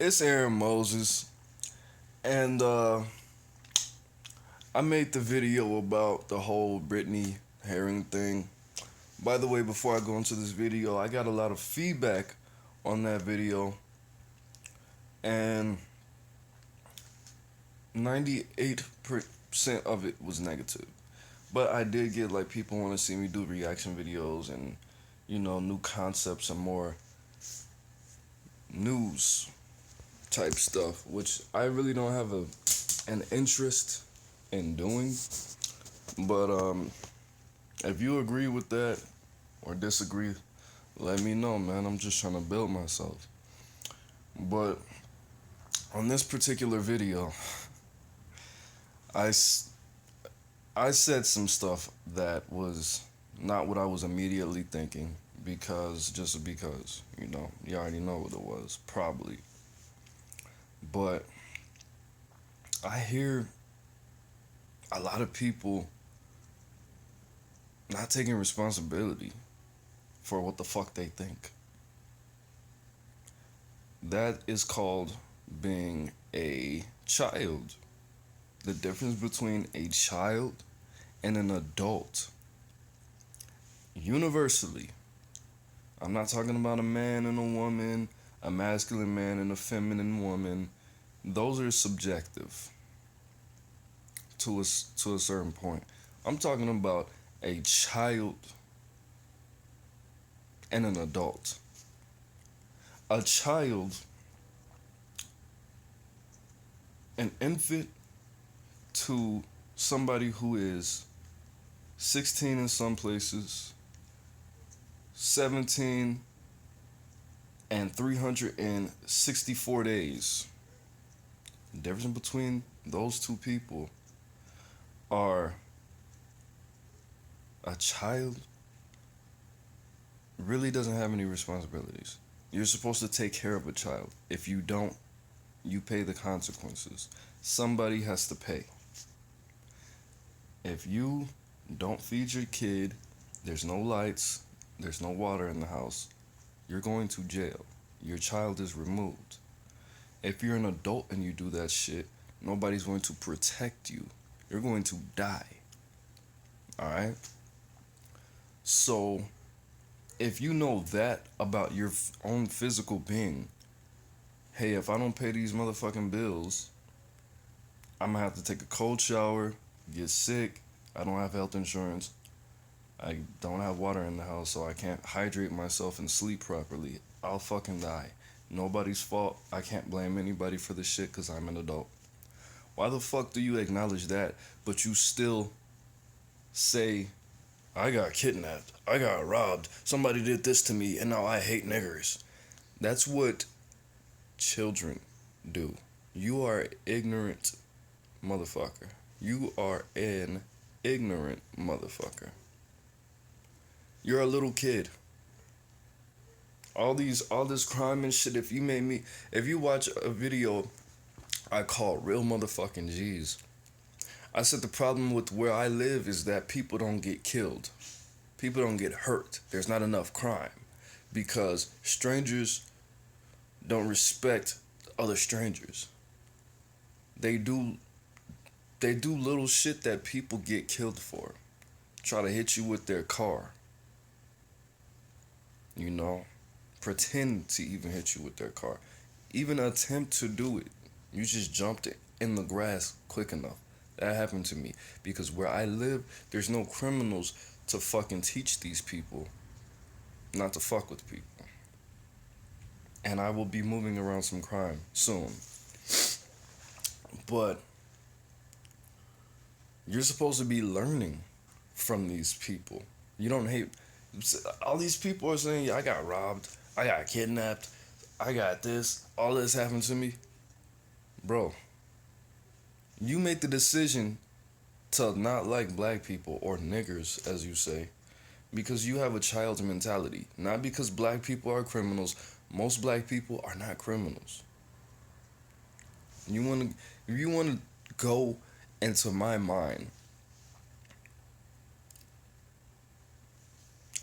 It's AaroniMoses, and I made the video about the whole Brittany Herring thing. By the way, before I go into this video, I got a lot of feedback on that video, and 98% of it was negative. But I did get like people want to see me do reaction videos and new concepts and more news type stuff, which I really don't have an interest in doing. But if you agree with that or disagree, let me know, man. I'm just trying to build myself. But on this particular video, I said some stuff that was not what I was immediately thinking because you already know what it was, probably. But I hear a lot of people not taking responsibility for what the fuck they think. That is called being a child. The difference between a child and an adult. Universally, I'm not talking about a man and a woman, a masculine man and a feminine woman. Those are subjective to a certain point. I'm talking about a child and an adult. A child, an infant to somebody who is 16 in some places, 17 and 364 days. The difference between those two people are a child really doesn't have any responsibilities. You're supposed to take care of a child. If you don't, you pay the consequences. Somebody has to pay. If you don't feed your kid, there's no lights, there's no water in the house, you're going to jail. Your child is removed. If you're an adult and you do that shit, nobody's going to protect you. You're going to die. Alright? So, if you know that about your own physical being, hey, if I don't pay these motherfucking bills, I'm gonna have to take a cold shower, get sick, I don't have health insurance, I don't have water in the house, so I can't hydrate myself and sleep properly. I'll fucking die. Nobody's fault. I can't blame anybody for this shit because I'm an adult. Why the fuck do you acknowledge that, but you still say, I got kidnapped, I got robbed, somebody did this to me, and now I hate niggers? That's what children do. You are an ignorant motherfucker. You are an ignorant motherfucker. You're a little kid. All this crime and shit, if you watch a video I call Real Motherfucking G's, I said the problem with where I live is that people don't get killed. People don't get hurt. There's not enough crime because strangers don't respect other strangers. They do little shit that people get killed for. Try to hit you with their car. Pretend to even hit you with their car. Even attempt to do it. You just jumped in the grass quick enough. That happened to me. Because where I live, there's no criminals to fucking teach these people not to fuck with people. And I will be moving around some crime soon. But you're supposed to be learning from these people. You don't hate. All these people are saying, I got robbed, I got kidnapped, I got this, all this happened to me. Bro, you make the decision to not like black people, or niggers as you say, because you have a child's mentality. Not because black people are criminals. Most black people are not criminals. If you want to go into my mind,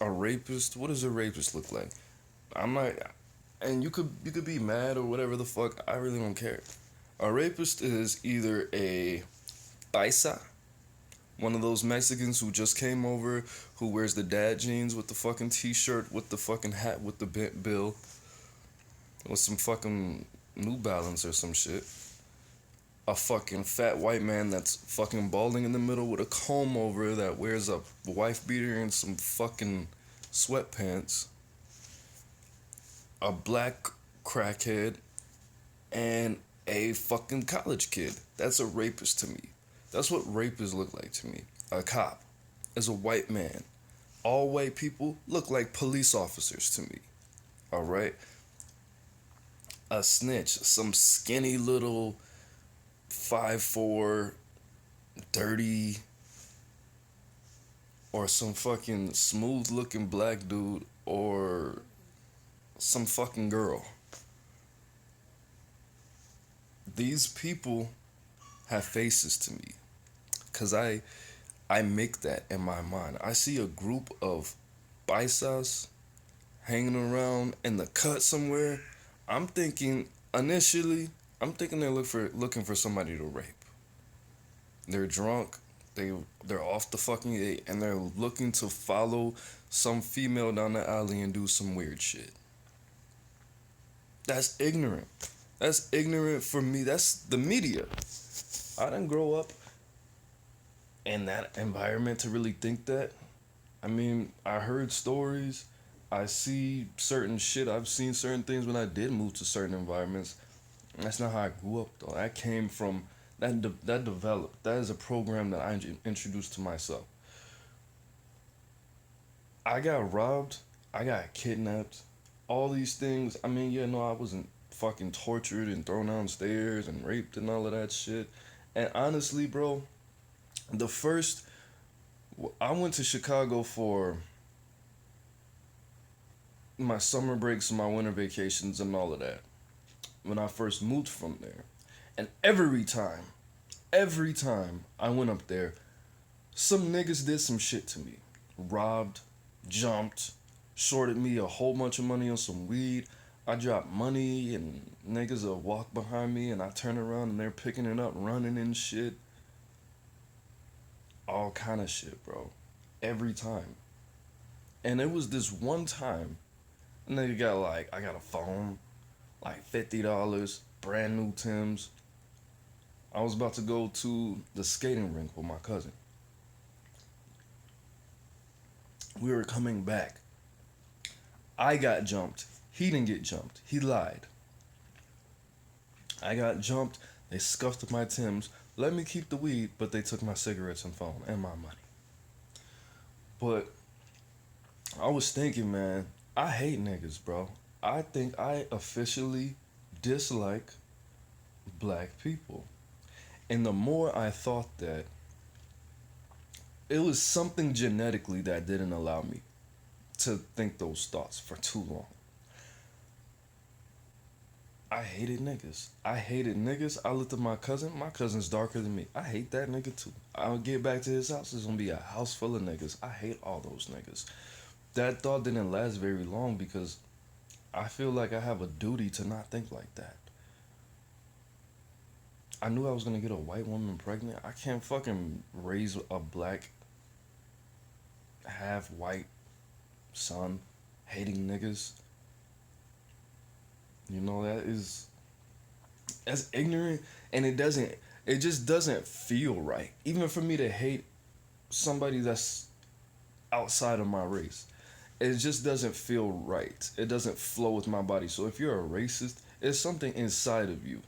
a rapist, what does a rapist look like? And you could be mad or whatever the fuck. I really don't care. A rapist is either a paisa, one of those Mexicans who just came over, who wears the dad jeans with the fucking t-shirt, with the fucking hat with the bent bill, with some fucking New Balance or some shit. A fucking fat white man that's fucking balding in the middle with a comb over, that wears a wife beater and some fucking sweatpants. A black crackhead and a fucking college kid. That's a rapist to me. That's what rapists look like to me. A cop is a white man. All white people look like police officers to me. Alright? A snitch, some skinny little 5'4", dirty, or some fucking smooth looking black dude, or some fucking girl. These people have faces to me. Cause I make that in my mind. I see a group of paisas hanging around in the cut somewhere. I'm thinking initially, they're looking for somebody to rape. They're drunk. They're off the fucking A, and they're looking to follow some female down the alley and do some weird shit. That's ignorant. That's ignorant for me. That's the media. I didn't grow up in that environment to really think that. I mean, I heard stories. I see certain shit. I've seen certain things when I did move to certain environments. That's not how I grew up, though. That came from that developed. That is a program that I introduced to myself. I got robbed. I got kidnapped. All these things. I mean, yeah, no, I wasn't fucking tortured and thrown downstairs and raped and all of that shit. And honestly, bro, the first I went to Chicago for my summer breaks and my winter vacations and all of that when I first moved from there. And every time I went up there, some niggas did some shit to me. Robbed, jumped, shorted me a whole bunch of money on some weed. I dropped money and niggas will walk behind me and I turn around and they're picking it up, running and shit. All kind of shit, bro. Every time. And it was this one time, a nigga got like, I got a phone, like $50, brand new Timbs. I was about to go to the skating rink with my cousin. We were coming back. I got jumped. He didn't get jumped. He lied. I got jumped. They scuffed up my Timbs. Let me keep the weed, but they took my cigarettes and phone and my money. But I was thinking, man, I hate niggas, bro. I think I officially dislike black people. And the more I thought that, it was something genetically that didn't allow me to think those thoughts for too long. I hated niggas. I looked at my cousin. My cousin's darker than me. I hate that nigga too. I'll get back to his house. There's gonna be a house full of niggas. I hate all those niggas. That thought didn't last very long because I feel like I have a duty to not think like that. I knew I was gonna get a white woman pregnant. I can't fucking raise a black, half white son hating niggas. You know, that's ignorant, and it just doesn't feel right. Even for me to hate somebody that's outside of my race, it just doesn't feel right. It doesn't flow with my body. So if you're a racist, it's something inside of you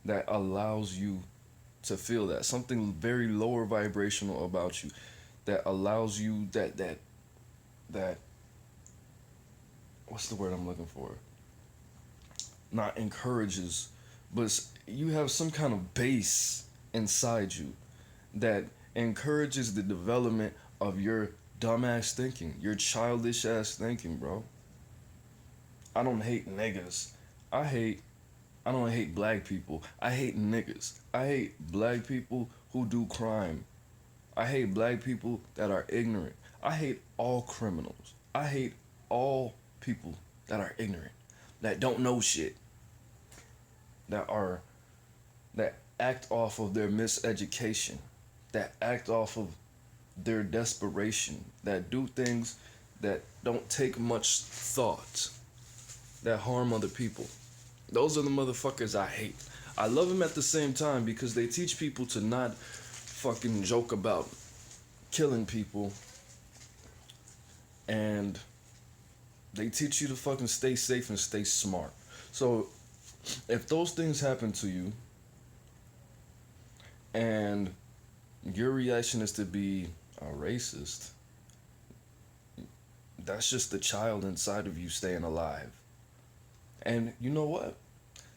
that allows you to feel that. Something very lower vibrational about you that allows you that what's the word I'm looking for? Not encourages, but you have some kind of base inside you that encourages the development of your dumbass thinking, your childish ass thinking, bro. I don't hate niggas. I don't hate black people. I hate niggas. I hate black people who do crime. I hate black people that are ignorant. I hate all criminals. I hate all people that are ignorant, that don't know shit, that are that act off of their miseducation, that act off of their desperation, that do things that don't take much thought, that harm other people. Those are the motherfuckers I hate. I love them at the same time because they teach people to not fucking joke about killing people, and they teach you to fucking stay safe and stay smart. So if those things happen to you and your reaction is to be a racist, that's just the child inside of you staying alive. And you know what?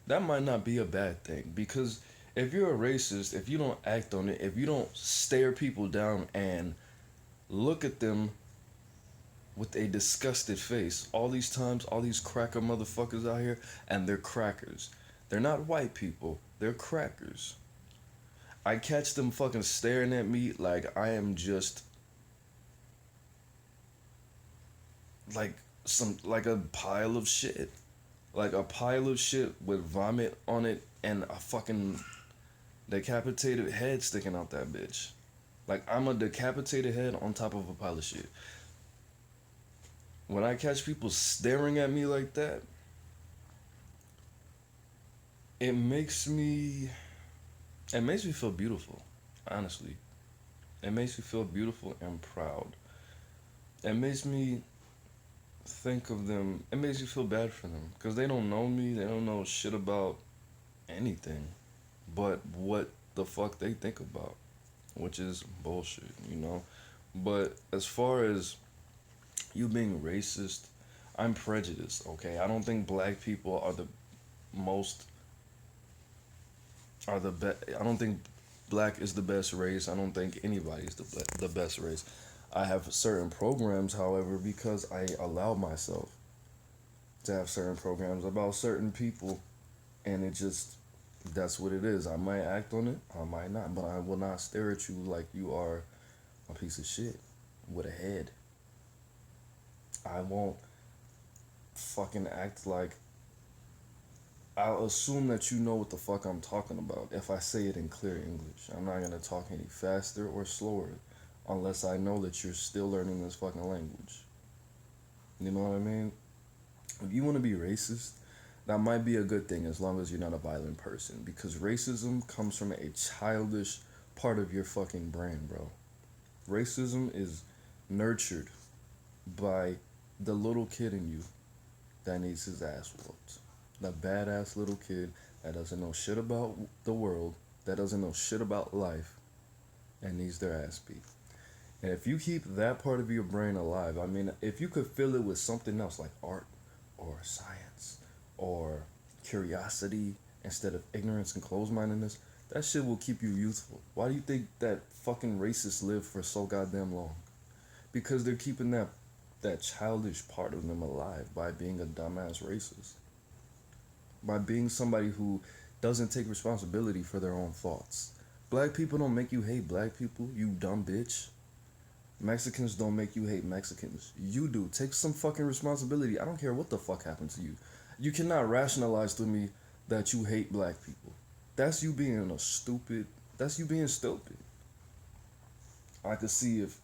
That might not be a bad thing, because if you're a racist, if you don't act on it, if you don't stare people down and look at them with a disgusted face, all these times, all these cracker motherfuckers out here, and they're crackers. They're not white people, they're crackers. I catch them fucking staring at me like I am just like a pile of shit. Like a pile of shit with vomit on it and a fucking decapitated head sticking out that bitch. Like I'm a decapitated head on top of a pile of shit. When I catch people staring at me like that, it makes me feel beautiful, honestly. It makes me feel beautiful and proud. It makes me think of them. It makes me feel bad for them because they don't know me. They don't know shit about anything but what the fuck they think about, which is bullshit, you know. But as far as you being racist, I'm prejudiced, okay? I don't think black people are the most are the best. I don't think black is the best race. I don't think anybody's the best race. I have certain programs, however, because I allow myself to have certain programs about certain people, and it just, that's what it is. I might act on it, I might not, but I will not stare at you like you are a piece of shit with a head. I won't fucking act like, I'll assume that you know what the fuck I'm talking about if I say it in clear English. I'm not gonna talk any faster or slower unless I know that you're still learning this fucking language. You know what I mean? If you want to be racist, that might be a good thing as long as you're not a violent person, because racism comes from a childish part of your fucking brain, bro. Racism is nurtured by the little kid in you that needs his ass whooped. The badass little kid that doesn't know shit about the world, that doesn't know shit about life, and needs their ass beat. And if you keep that part of your brain alive, I mean, if you could fill it with something else like art or science or curiosity instead of ignorance and closed-mindedness, that shit will keep you youthful. Why do you think that fucking racists live for so goddamn long? Because they're keeping that childish part of them alive by being a dumbass racist. By being somebody who doesn't take responsibility for their own faults. Black people don't make you hate black people, you dumb bitch. Mexicans don't make you hate Mexicans. You do. Take some fucking responsibility. I don't care what the fuck happened to you. You cannot rationalize to me that you hate black people. That's you being that's you being stupid. I could see if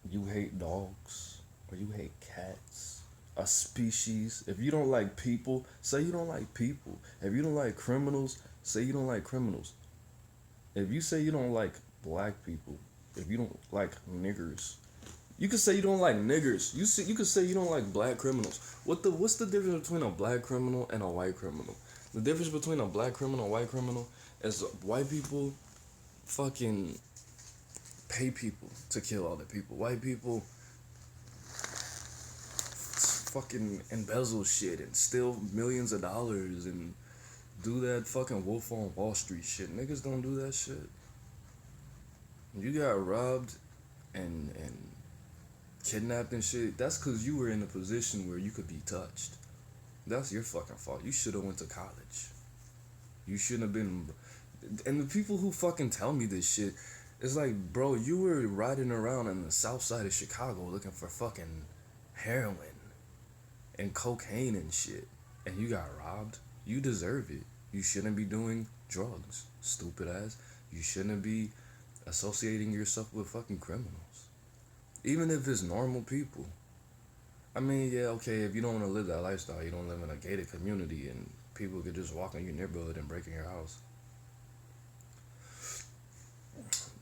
you hate dogs or you hate cats, a species. If you don't like people, say you don't like people. If you don't like criminals, say you don't like criminals. If you say you don't like black people, if you don't like niggers, you could say you don't like niggers. You could say you don't like black criminals. What's the difference between a black criminal and a white criminal? The difference between a black criminal and a white criminal is white people fucking pay people to kill other people. White people fucking embezzle shit and steal millions of dollars and do that fucking Wolf on Wall Street shit. Niggas don't do that shit. You got robbed and kidnapped and shit. That's because you were in a position where you could be touched. That's your fucking fault. You should have went to college. You shouldn't have been. And the people who fucking tell me this shit, it's like, bro, you were riding around in the south side of Chicago looking for fucking heroin. and cocaine and shit, and you got robbed, you deserve it. You shouldn't be doing drugs, stupid ass. You shouldn't be associating yourself with fucking criminals. Even if it's normal people. I mean, yeah, okay, if you don't want to live that lifestyle, you don't live in a gated community and people could just walk in your neighborhood and break in your house.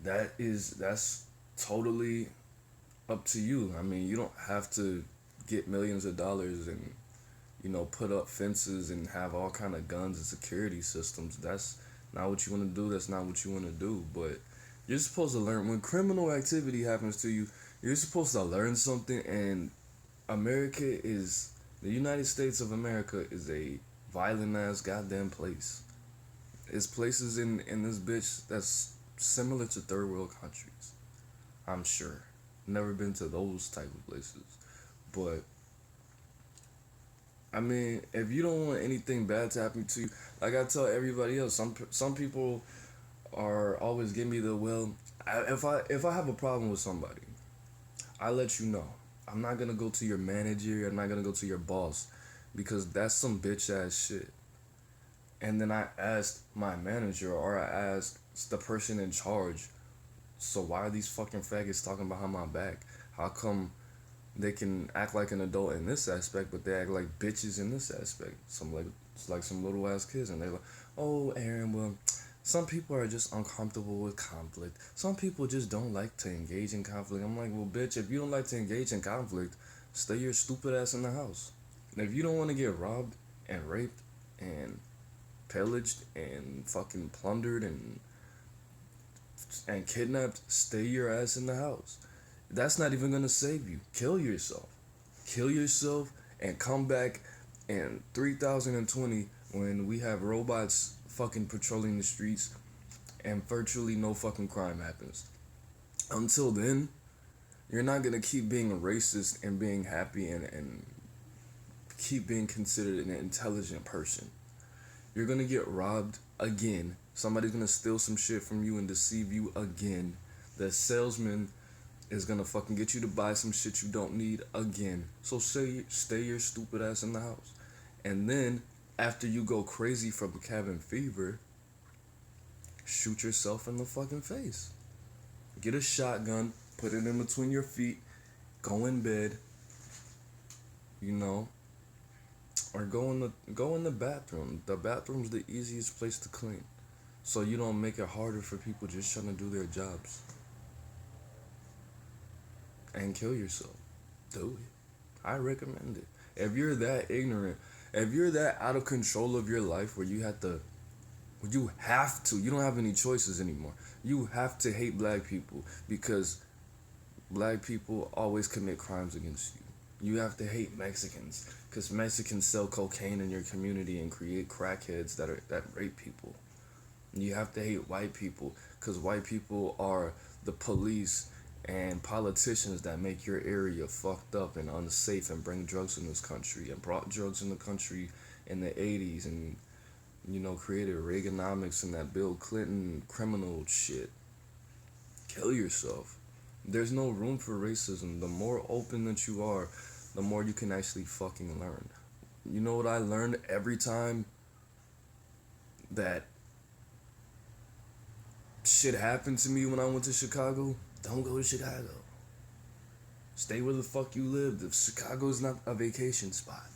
That's totally up to you. I mean, you don't have to get millions of dollars and, put up fences and have all kind of guns and security systems. That's not what you want to do. That's not what you want to do. But you're supposed to learn. When criminal activity happens to you, you're supposed to learn something. And the United States of America is a violent ass goddamn place. It's places in this bitch that's similar to third world countries. I'm sure. Never been to those type of places. But I mean, if you don't want anything bad to happen to you, like I tell everybody else, some people are always giving me if I have a problem with somebody, I let you know. I'm not gonna go to your manager. I'm not gonna go to your boss, because that's some bitch ass shit. And then I asked my manager, or I asked the person in charge, so why are these fucking faggots talking behind my back? How come they can act like an adult in this aspect, but they act like bitches in this aspect? It's like some little ass kids, and they're like, oh, Aaron, well, some people are just uncomfortable with conflict. Some people just don't like to engage in conflict. I'm like, well, bitch, if you don't like to engage in conflict, stay your stupid ass in the house. And if you don't want to get robbed and raped and pillaged and fucking plundered and kidnapped, stay your ass in the house. That's not even gonna save you. Kill yourself and come back in 3020 when we have robots fucking patrolling the streets and virtually no fucking crime happens. Until then, you're not gonna keep being a racist and being happy and keep being considered an intelligent person. You're gonna get robbed again. Somebody's gonna steal some shit from you and deceive you again. The salesman is gonna fucking get you to buy some shit you don't need again. So stay your stupid ass in the house. And then, after you go crazy from cabin fever, shoot yourself in the fucking face. Get a shotgun, put it in between your feet, go in bed, or go in the bathroom. The bathroom's the easiest place to clean, so you don't make it harder for people just trying to do their jobs. And kill yourself. Do it. I recommend it. If you're that ignorant, if you're that out of control of your life where you have to, you don't have any choices anymore. You have to hate black people because black people always commit crimes against you. You have to hate Mexicans because Mexicans sell cocaine in your community and create crackheads that rape people. You have to hate white people because white people are the police and politicians that make your area fucked up and unsafe and bring drugs in this country and brought drugs in the country in the 80s and, created Reaganomics and that Bill Clinton criminal shit. Kill yourself. There's no room for racism. The more open that you are, the more you can actually fucking learn. You know what I learned every time that shit happened to me when I went to Chicago? Don't go to Chicago. Stay where the fuck you live. Chicago is not a vacation spot.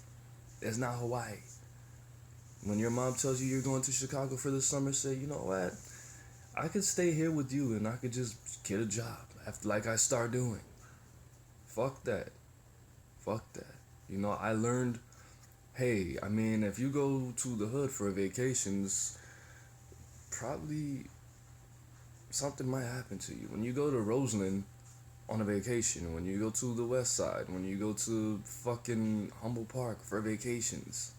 It's not Hawaii. When your mom tells you you're going to Chicago for the summer, say, you know what? I could stay here with you and I could just get a job like I start doing. Fuck that. I learned, hey, I mean, if you go to the hood for vacations, probably something might happen to you. When you go to Roseland on a vacation, when you go to the West Side, when you go to fucking Humboldt Park for vacations,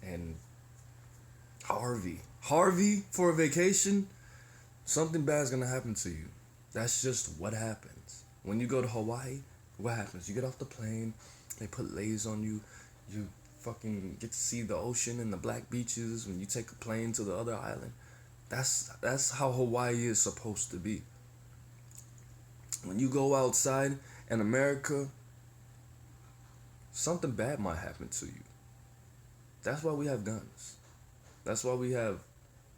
and Harvey for a vacation, something bad's gonna happen to you. That's just what happens. When you go to Hawaii, what happens? You get off the plane, they put layers on you, you fucking get to see the ocean and the black beaches when you take a plane to the other island. That's how Hawaii is supposed to be. When you go outside in America, something bad might happen to you. That's why we have guns. That's why we have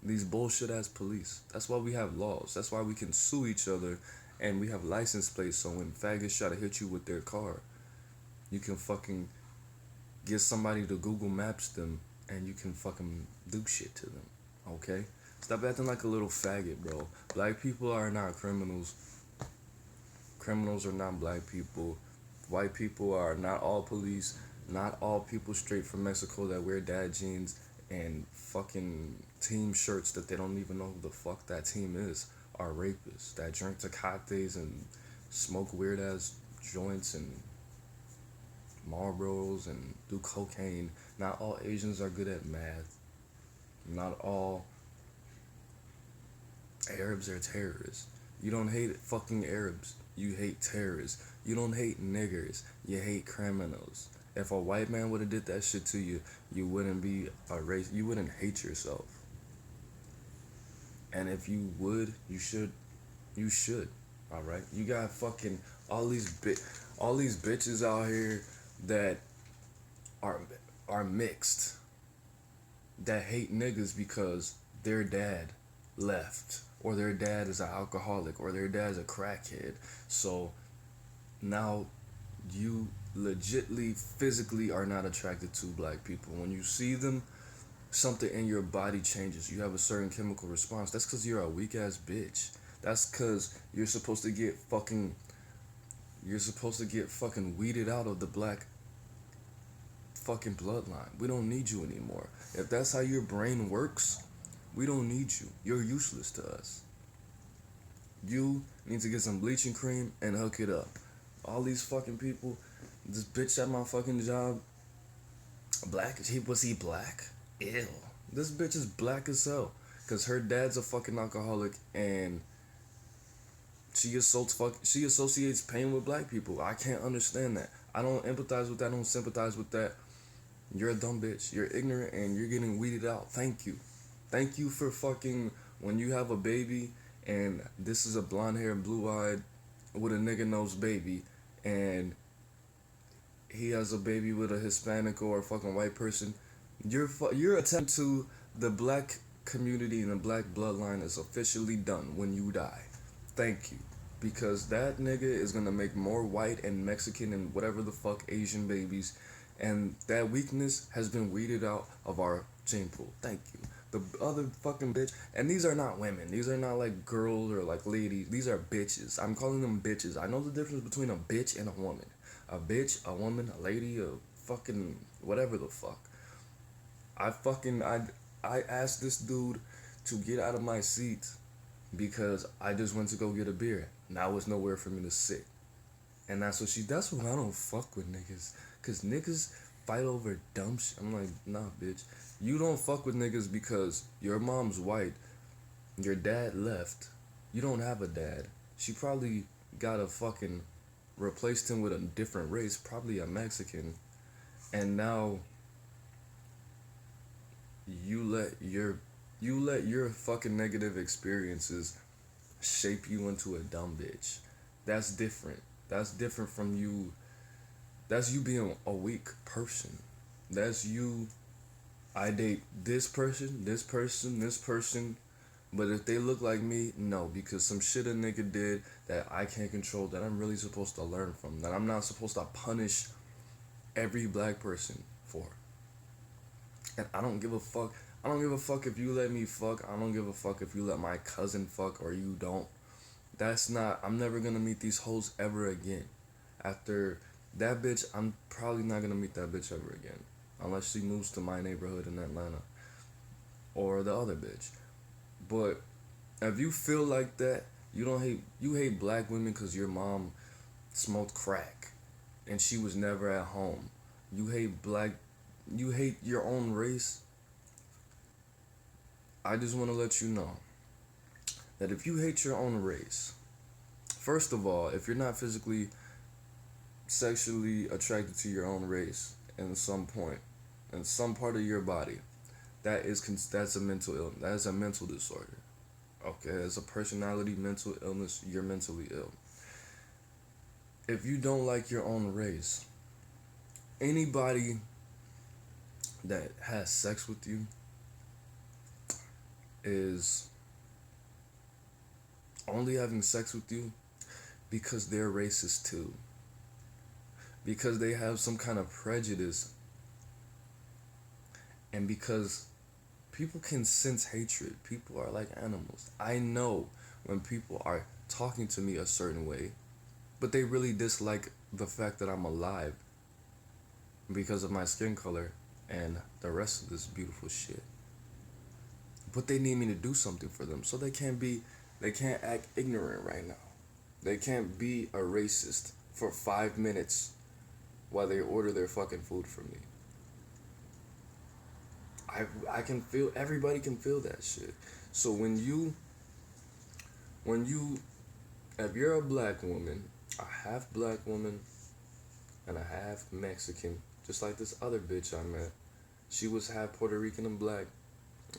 these bullshit ass police. That's why we have laws. That's why we can sue each other, and we have license plates, so when faggots try to hit you with their car, you can fucking get somebody to Google Maps them, and you can fucking do shit to them. Okay? Stop acting like a little faggot, bro. Black people are not criminals. Criminals are not black people. White people are not all police. Not all people straight from Mexico that wear dad jeans and fucking team shirts that they don't even know who the fuck that team is are rapists that drink Tecates and smoke weird ass joints and Marlboros and do cocaine. Not all Asians are good at math. Not all Arabs are terrorists. You don't hate fucking Arabs. You hate terrorists. You don't hate niggers. You hate criminals. If a white man would have did that shit to you, you wouldn't be a race. You wouldn't hate yourself. And if you would, you should. You should. All right. You got fucking all these bitches out here that are mixed, that hate niggas because their dad left, or their dad is an alcoholic, or their dad's a crackhead. So now you legitly physically are not attracted to black people. When you see them, something in your body changes. You have a certain chemical response. That's because you're a weak ass bitch. That's because you're supposed to get fucking weeded out of the black fucking bloodline. We don't need you anymore. If that's how your brain works, we don't need you. You're useless to us. You need to get some bleaching cream and hook it up. All these fucking people, this bitch at my fucking job, black, was he black? Ew. This bitch is black as hell. Cause her dad's a fucking alcoholic and she associates pain with black people. I can't understand that. I don't empathize with that. I don't sympathize with that. You're a dumb bitch. You're ignorant and you're getting weeded out. Thank you. Thank you for fucking, when you have a baby and this is a blonde hair, blue eyed with a nigga nose baby, and he has a baby with a Hispanic or a fucking white person, your attempt to the black community and the black bloodline is officially done when you die. Thank you. Because that nigga is gonna make more white and Mexican and whatever the fuck Asian babies, and that weakness has been weeded out of our gene pool. Thank you. The other fucking bitch, and these are not women. These are not like girls or like ladies. These are bitches. I'm calling them bitches. I know the difference between a bitch and a woman. A bitch, a woman, a lady, a fucking whatever the fuck. I asked this dude to get out of my seat because I just went to go get a beer. Now there's nowhere for me to sit. And that's why I don't fuck with niggas. Cause niggas fight over dumb shit. I'm like, nah, bitch. You don't fuck with niggas because your mom's white. Your dad left. You don't have a dad. She probably got a fucking replaced him with a different race, probably a Mexican. And now you let your fucking negative experiences shape you into a dumb bitch. That's different. That's different from you. That's you being a weak person. That's you. I date this person, but if they look like me, no, because some shit a nigga did that I can't control, that I'm really supposed to learn from, that I'm not supposed to punish every black person for. And I don't give a fuck. I don't give a fuck if you let me fuck. I don't give a fuck if you let my cousin fuck or you don't. I'm never gonna meet these hoes ever again. After that bitch, I'm probably not gonna meet that bitch ever again. Unless she moves to my neighborhood in Atlanta. Or the other bitch. But if you feel like that, you hate black women because your mom smoked crack and she was never at home. You hate your own race. I just want to let you know that if you hate your own race, first of all, if you're not physically, sexually attracted to your own race in some point, in some part of your body, that's a mental illness. That is a mental disorder. Okay, it's a personality, mental illness. You're mentally ill. If you don't like your own race, anybody that has sex with you is only having sex with you because they're racist too. Because they have some kind of prejudice. And because people can sense hatred. People are like animals. I know when people are talking to me a certain way, but they really dislike the fact that I'm alive because of my skin color and the rest of this beautiful shit. But they need me to do something for them, so they can't act ignorant right now. They can't be a racist for 5 minutes while they order their fucking food from me. I can feel, everybody can feel that shit. So when you, if you're a black woman, a half black woman, and a half Mexican, just like this other bitch I met, she was half Puerto Rican and black,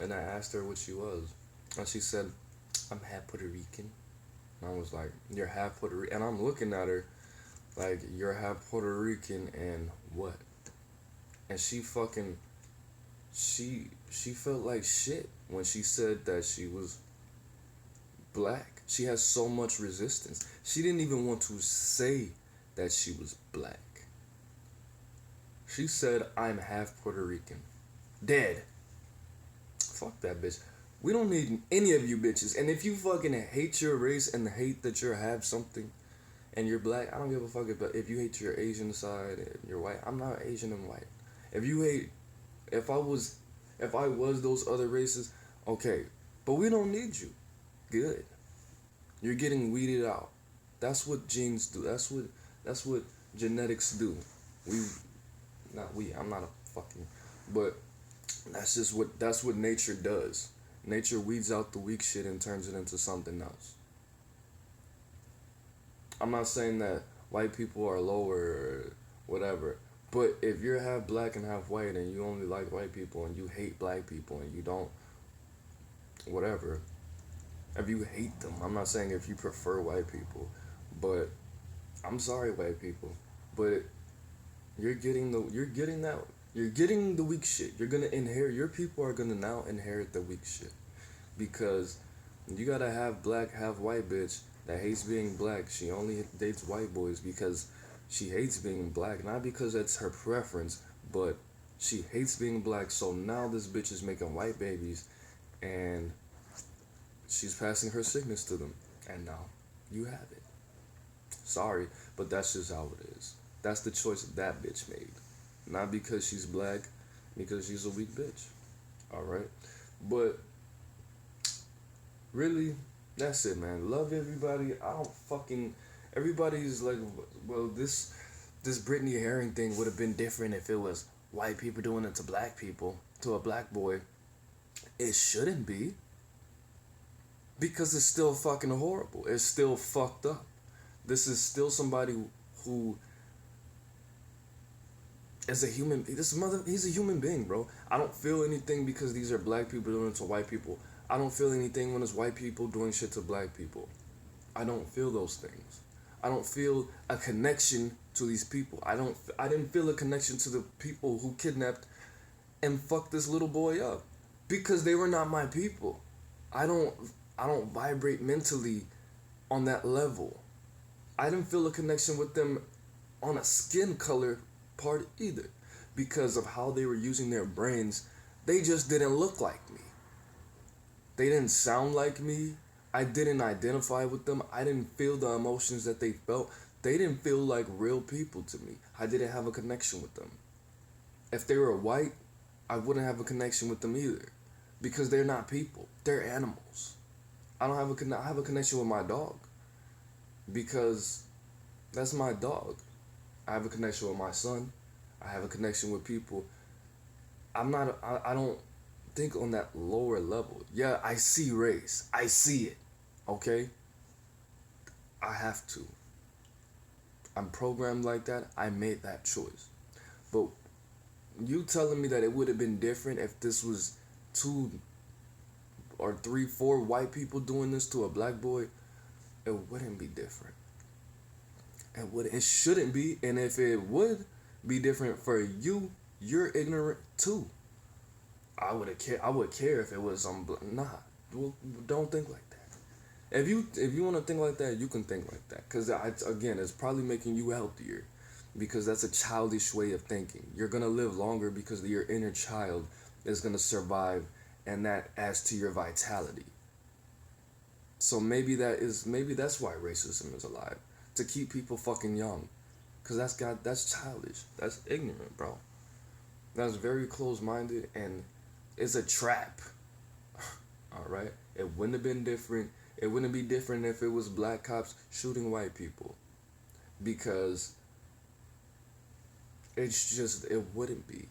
and I asked her what she was, and she said, I'm half Puerto Rican. And I was like, you're half Puerto Rican? And I'm looking at her like, you're half Puerto Rican and what? And she fucking, she felt like shit when she said that she was black. She has so much resistance. She didn't even want to say that she was black. She said, I'm half Puerto Rican. Dead. Fuck that bitch. We don't need any of you bitches. And if you fucking hate your race and hate that you're half something and you're black, I don't give a fuck if you hate your Asian side and you're white. I'm not Asian and white. If you hate, if I was those other races, okay. But we don't need you. Good. You're getting weeded out. That's what genes do. That's what genetics do. I'm not a fucking, but that's what nature does. Nature weeds out the weak shit and turns it into something else. I'm not saying that white people are lower or whatever, but if you're half black and half white and you only like white people and you hate black people and you don't, whatever, if you hate them, I'm not saying if you prefer white people, but I'm sorry, white people, but you're getting the weak shit. You're gonna inherit. Your people are gonna now inherit the weak shit, because you gotta have black, have white bitch that hates being black. She only dates white boys because she hates being black, not because that's her preference, but she hates being black. So now this bitch is making white babies, and she's passing her sickness to them, and now you have it. Sorry, but that's just how it is. That's the choice that bitch made. Not because she's black, because she's a weak bitch. Alright? But really, that's it, man. Love everybody. Everybody's like, well, this Brittany Herring thing would have been different if it was white people doing it to black people, to a black boy. It shouldn't be. Because it's still fucking horrible. It's still fucked up. This is still somebody who is a human. He's a human being, bro. I don't feel anything because these are black people doing it to white people. I don't feel anything when it's white people doing shit to black people. I don't feel those things. I don't feel a connection to these people. I didn't feel a connection to the people who kidnapped and fucked this little boy up, because they were not my people. I don't vibrate mentally on that level. I didn't feel a connection with them on a skin color part either, because of how they were using their brains. They just didn't look like me. They didn't sound like me. I didn't identify with them. I didn't feel the emotions that they felt. They didn't feel like real people to me. I didn't have a connection with them. If they were white, I wouldn't have a connection with them either, because they're not people. They're animals. I have a connection with my dog, because that's my dog. I have a connection with my son. I have a connection with people. I don't think on that lower level. Yeah, I see race. I see it. Okay? I have to. I'm programmed like that. I made that choice. But you telling me that it would have been different if this was 2 or 3, 4 white people doing this to a black boy, it wouldn't be different. It shouldn't be. And if it would, be different for you. You're ignorant too. I would care if it was some. Nah, well, don't think like that. If you want to think like that, you can think like that. Cause again, it's probably making you healthier, because that's a childish way of thinking. You're gonna live longer because your inner child is gonna survive, and that adds to your vitality. So maybe that's why racism is alive, to keep people fucking young, cause that's childish, that's ignorant, bro. That's very close minded, and it's a trap. All right, it wouldn't have been different. It wouldn't be different if it was black cops shooting white people, because it's just it wouldn't be.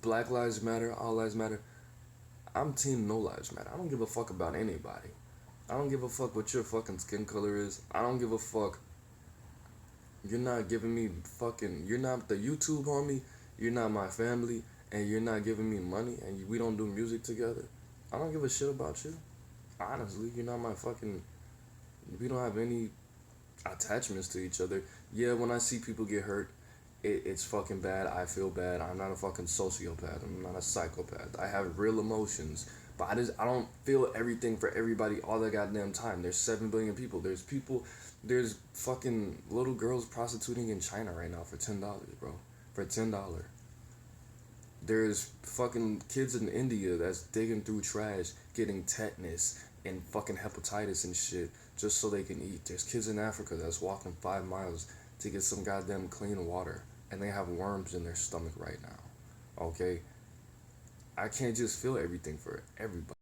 Black lives matter, all lives matter. I'm team no lives matter. I don't give a fuck about anybody. I don't give a fuck what your fucking skin color is. I don't give a fuck. You're not giving me fucking. You're not the YouTube homie. You're not my family, and you're not giving me money, and we don't do music together. I don't give a shit about you. Honestly, you're not my fucking. We don't have any attachments to each other. Yeah, when I see people get hurt, it's fucking bad. I feel bad. I'm not a fucking sociopath. I'm not a psychopath. I have real emotions. But I don't feel everything for everybody all the goddamn time. There's 7 billion people. There's fucking little girls prostituting in China right now for $10, bro. For $10. There's fucking kids in India that's digging through trash, getting tetanus and fucking hepatitis and shit just so they can eat. There's kids in Africa that's walking 5 miles to get some goddamn clean water, and they have worms in their stomach right now. Okay? I can't just feel everything for everybody.